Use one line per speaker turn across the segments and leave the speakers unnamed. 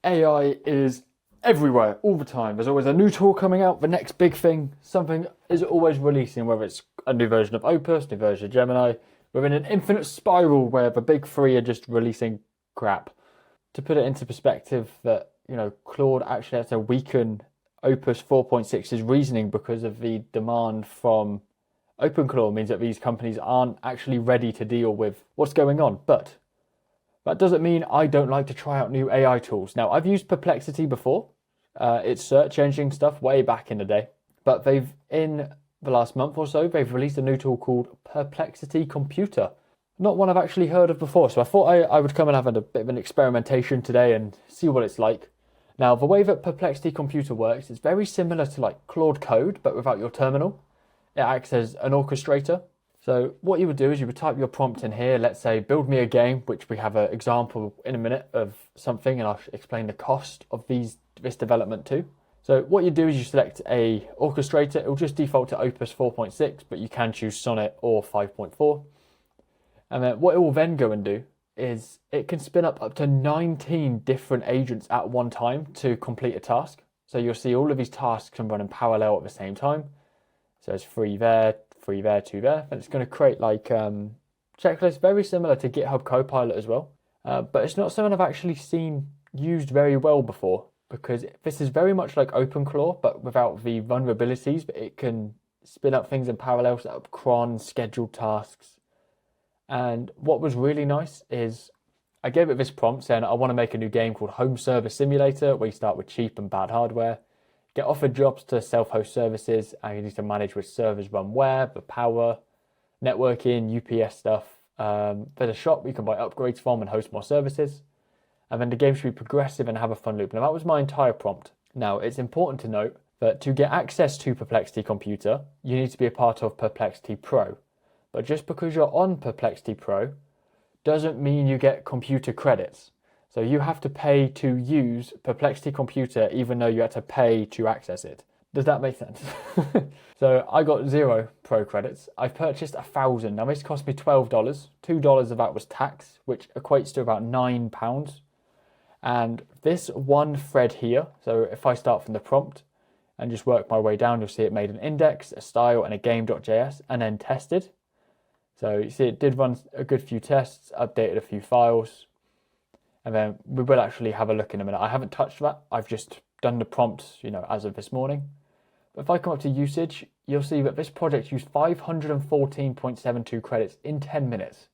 AI is everywhere, all the time. There's always a new tool coming out, the next big thing, something is always releasing, whether it's a new version of Opus, new version of Gemini. We're in an infinite spiral where the big three are just releasing crap. To put it into perspective, that Claude actually had to weaken Opus 4.6's reasoning because of the demand from OpenClaw means that these companies aren't actually ready to deal with what's going on. But that doesn't mean I don't like to try out new AI tools. Now, I've used Perplexity before. It's search engine stuff way back in the day. But in the last month or so, they've released a new tool called Perplexity Computer. Not one I've actually heard of before. So I thought I would come and have a bit of an experimentation today and see what it's like. Now, the way that Perplexity Computer works is very similar to like Claude Code, but without your terminal. It acts as an orchestrator. So what you would do is you would type your prompt in here, let's say build me a game, which we have an example in a minute of something, and I'll explain the cost of this development too. So what you do is you select a orchestrator. It will just default to Opus 4.6, but you can choose Sonnet or 5.4. And then what it will then go and do is it can spin up to 19 different agents at one time to complete a task. So you'll see all of these tasks can run in parallel at the same time. So it's 3 there, 2 there. And it's going to create like checklists very similar to GitHub Copilot as well. But it's not something I've actually seen used very well before, because this is very much like OpenClaw, but without the vulnerabilities. But it can spin up things in parallel, set up cron, scheduled tasks. And what was really nice is I gave it this prompt saying I want to make a new game called Home Server Simulator, where you start with cheap and bad hardware, get offered jobs to self-host services, and you need to manage which servers run where, the power, networking, UPS stuff. There's a shop you can buy upgrades from and host more services. And then the game should be progressive and have a fun loop. Now that was my entire prompt. Now it's important to note that to get access to Perplexity Computer, you need to be a part of Perplexity Pro. But just because you're on Perplexity Pro doesn't mean you get computer credits. So you have to pay to use Perplexity Computer even though you had to pay to access it. Does that make sense? So I got 0 Pro credits. I've purchased 1,000. Now this cost me $12. $2 of that was tax, which equates to about £9. And this one thread here, so if I start from the prompt and just work my way down, you'll see it made an index, a style, and a game.js, and then tested. So you see it did run a good few tests, updated a few files, and then we will actually have a look in a minute. I haven't touched that. I've just done the prompt, as of this morning. But if I come up to usage, you'll see that this project used 514.72 credits in 10 minutes.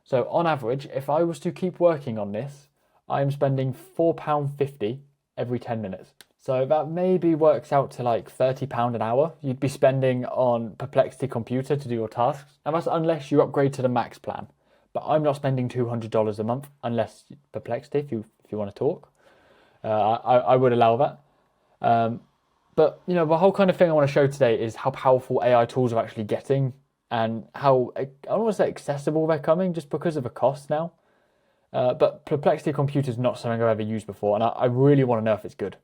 So on average, if I was to keep working on this, I'm spending £4.50 every 10 minutes. So that maybe works out to like £30 an hour you'd be spending on Perplexity Computer to do your tasks. And that's unless you upgrade to the max plan. But I'm not spending $200 a month unless Perplexity, if you want to talk. I would allow that. But the whole kind of thing I want to show today is how powerful AI tools are actually getting, and how, I don't want to say accessible they're coming just because of the cost now. But Perplexity Computer is not something I've ever used before, and I really want to know if it's good.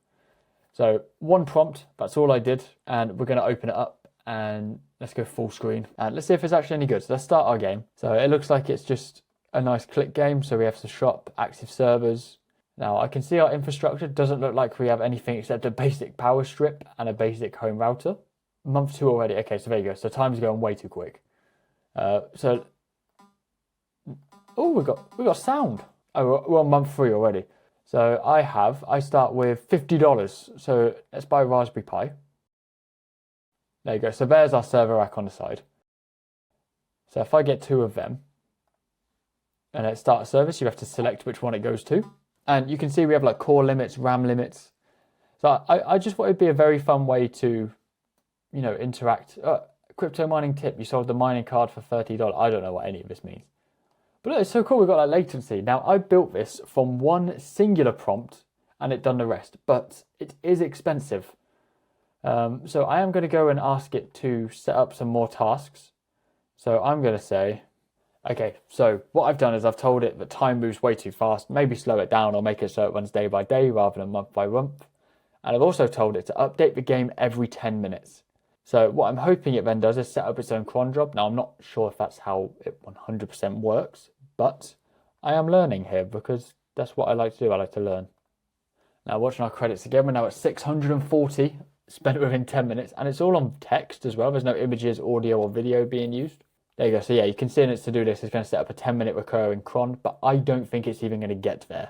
So one prompt, that's all I did, and we're going to open it up and let's go full screen and let's see if it's actually any good. So let's start our game. So it looks like it's just a nice click game. So we have some shop, active servers. Now I can see our infrastructure doesn't look like we have anything except a basic power strip and a basic home router. Month 2 already. Okay, so there you go. So time's going way too quick. Oh, we got sound. Oh, we're on month 3 already. So I start with $50. So let's buy a Raspberry Pi. There you go. So there's our server rack on the side. So if I get 2 of them and let's start a service, you have to select which one it goes to. And you can see we have like core limits, RAM limits. So I just thought it'd be a very fun way to, interact. Crypto mining tip. You sold the mining card for $30. I don't know what any of this means. But it's so cool, we've got that latency. Now, I built this from one singular prompt and it done the rest, but it is expensive. So I am going to go and ask it to set up some more tasks. So I'm going to say, okay, so what I've done is I've told it that time moves way too fast, maybe slow it down or make it so it runs day by day rather than month by month. And I've also told it to update the game every 10 minutes. So what I'm hoping it then does is set up its own cron job. Now, I'm not sure if that's how it 100% works, but I am learning here because that's what I like to do. I like to learn. Now watching our credits again, we're now at 640 spent within 10 minutes, and it's all on text as well. There's no images, audio, or video being used. There you go. So yeah, you can see in its to-do list, it's going to set up a 10-minute recurring cron, but I don't think it's even going to get there.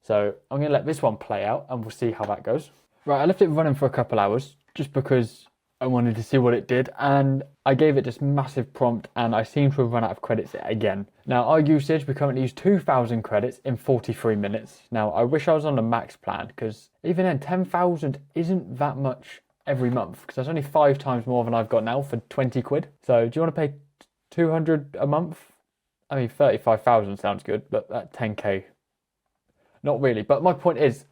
So I'm going to let this one play out, and we'll see how that goes. Right, I left it running for a couple hours, just because I wanted to see what it did, and I gave it this massive prompt, and I seem to have run out of credits again. Now, our usage, we currently use 2,000 credits in 43 minutes. Now, I wish I was on the max plan, because even then, 10,000 isn't that much every month, because that's only 5 times more than I've got now for 20 quid. So, do you want to pay 200 a month? I mean, 35,000 sounds good, but that 10k, not really. But my point is,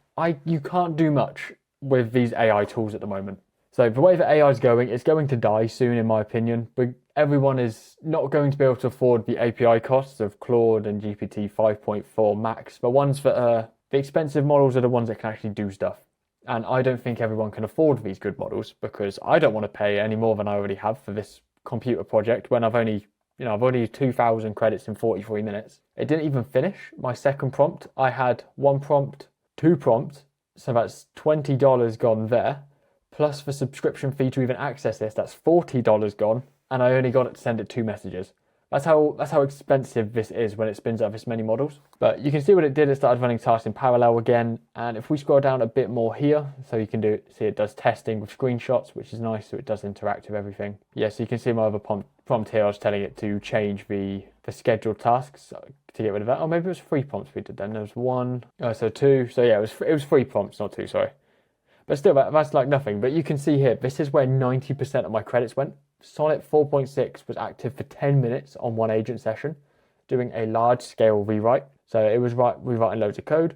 you can't do much with these AI tools at the moment. So the way that AI is going, it's going to die soon, in my opinion. But everyone is not going to be able to afford the API costs of Claude and GPT 5.4 Max. The ones that are the expensive models are the ones that can actually do stuff. And I don't think everyone can afford these good models, because I don't want to pay any more than I already have for this computer project when I've only used 2,000 credits in 43 minutes. It didn't even finish my second prompt. I had one prompt, 2 prompts, so that's $20 gone there. Plus the subscription fee to even access this, that's $40 gone, and I only got it to send it 2 messages. That's how expensive this is when it spins out this many models. But you can see what it did. It started running tasks in parallel again, and if we scroll down a bit more here, so you can see it does testing with screenshots, which is nice, so it does interact with everything. Yeah, so you can see my other prompt here. I was telling it to change the scheduled tasks to get rid of that. Oh, maybe it was 3 prompts we did then. There was 1, so 2. So yeah, it was 3 prompts, not 2, sorry. But still, that's like nothing. But you can see here, this is where 90% of my credits went. Sonnet 4.6 was active for 10 minutes on one agent session, doing a large-scale rewrite. So it was rewriting loads of code.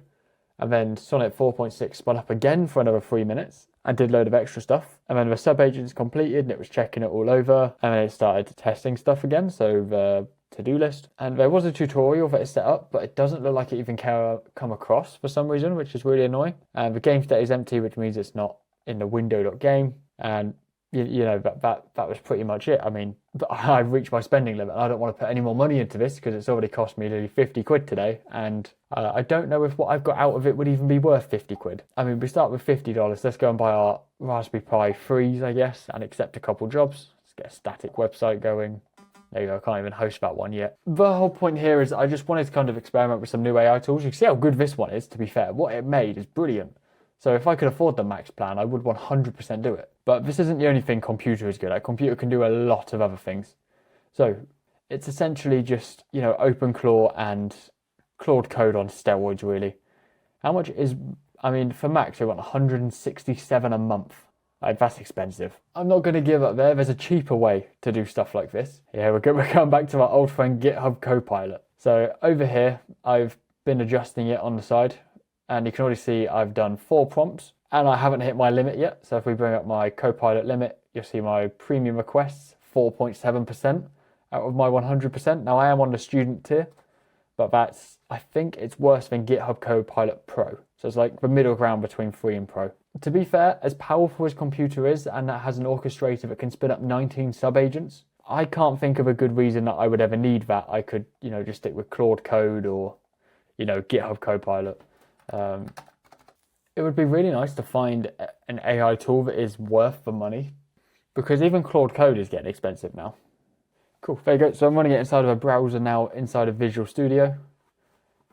And then Sonnet 4.6 spun up again for another 3 minutes and did a load of extra stuff. And then the sub-agents completed, and it was checking it all over. And then it started testing stuff again, so the to-do list. And there was a tutorial that is set up, but it doesn't look like it even come across for some reason, which is really annoying. And the game state is empty, which means it's not in the window.game. And you know, that was pretty much it. I mean, I've reached my spending limit. I don't want to put any more money into this because it's already cost me nearly 50 quid today. And I don't know if what I've got out of it would even be worth 50 quid. I mean, we start with $50. Let's go and buy our Raspberry Pi 3s, I guess, and accept a couple jobs. Let's get a static website going. There you go, I can't even host that one yet. The whole point here is I just wanted to kind of experiment with some new AI tools. You can see how good this one is, to be fair. What it made is brilliant. So if I could afford the max plan, I would 100% do it. But this isn't the only thing Computer is good at. Computer can do a lot of other things. So it's essentially just, you know, OpenClaw and Claude Code on steroids, really. How much is, I mean, for Max, I want 167 a month. Like, that's expensive. I'm not going to give up there. There's a cheaper way to do stuff like this. Yeah, we're going back to our old friend GitHub Copilot. So over here, I've been adjusting it on the side. And you can already see I've done 4 prompts. And I haven't hit my limit yet. So if we bring up my Copilot limit, you'll see my premium requests, 4.7% out of my 100%. Now, I am on the student tier. But that's, I think it's worse than GitHub Copilot Pro. So it's like the middle ground between free and pro. To be fair, as powerful as Computer is, and that has an orchestrator that can spin up 19 sub-agents, I can't think of a good reason that I would ever need that. I could, you know, just stick with Claude Code or, you know, GitHub Copilot. It would be really nice to find an AI tool that is worth the money, because even Claude Code is getting expensive now. Cool, there you go. So I'm running it inside of a browser now, inside of Visual Studio.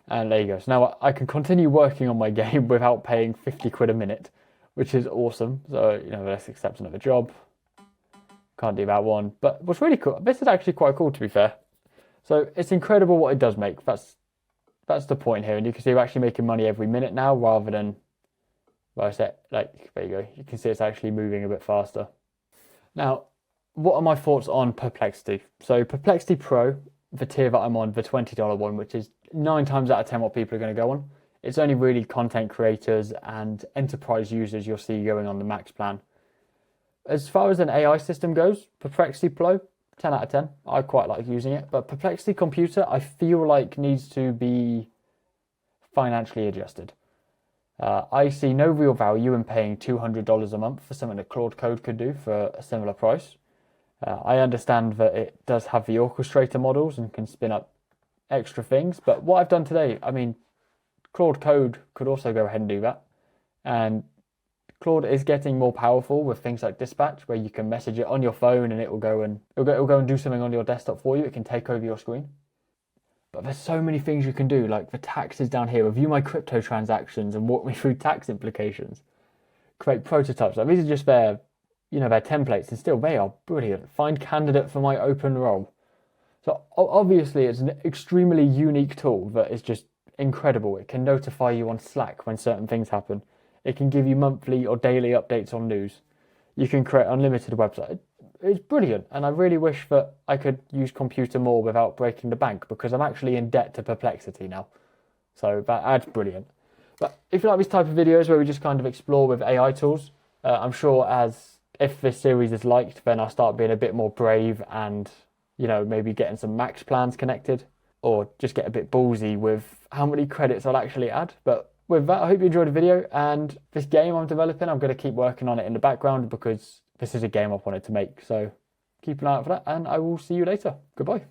And there you go. So now I can continue working on my game without paying 50 quid a minute, which is awesome. So, you know, let's accept another job. Can't do that one. But what's really cool, this is actually quite cool, to be fair. So it's incredible what it does make. That's the point here. And you can see we're actually making money every minute now, rather than, well, I said, like, there you go. You can see it's actually moving a bit faster. Now, what are my thoughts on Perplexity? So Perplexity Pro, the tier that I'm on, the $20 one, which is 9 times out of 10 what people are going to go on. It's only really content creators and enterprise users you'll see going on the max plan. As far as an AI system goes, Perplexity Pro, 10 out of 10. I quite like using it. But Perplexity Computer, I feel like needs to be financially adjusted. I see no real value in paying $200 a month for something that Claude Code could do for a similar price. I understand that it does have the orchestrator models and can spin up extra things, but what I've done today, I mean, Claude Code could also go ahead and do that. And Claude is getting more powerful with things like dispatch, where you can message it on your phone and it'll go and do something on your desktop for you. It can take over your screen. But there's so many things you can do, like the taxes down here, review my crypto transactions and walk me through tax implications. Create prototypes. Like these are just their templates, and still they are brilliant. Find candidate for my open role. So obviously it's an extremely unique tool that is just incredible. It can notify you on Slack when certain things happen. It can give you monthly or daily updates on news. You can create unlimited websites. It's brilliant, and I really wish that I could use computer more without breaking the bank, because I'm actually in debt to Perplexity now. So that's brilliant. But if you like these type of videos where we just kind of explore with AI tools, I'm sure if this series is liked, then I'll start being a bit more brave and, maybe getting some max plans connected, or just get a bit ballsy with how many credits I'll actually add. But with that, I hope you enjoyed the video, and this game I'm developing, I'm going to keep working on it in the background because this is a game I've wanted to make. So keep an eye out for that, and I will see you later. Goodbye.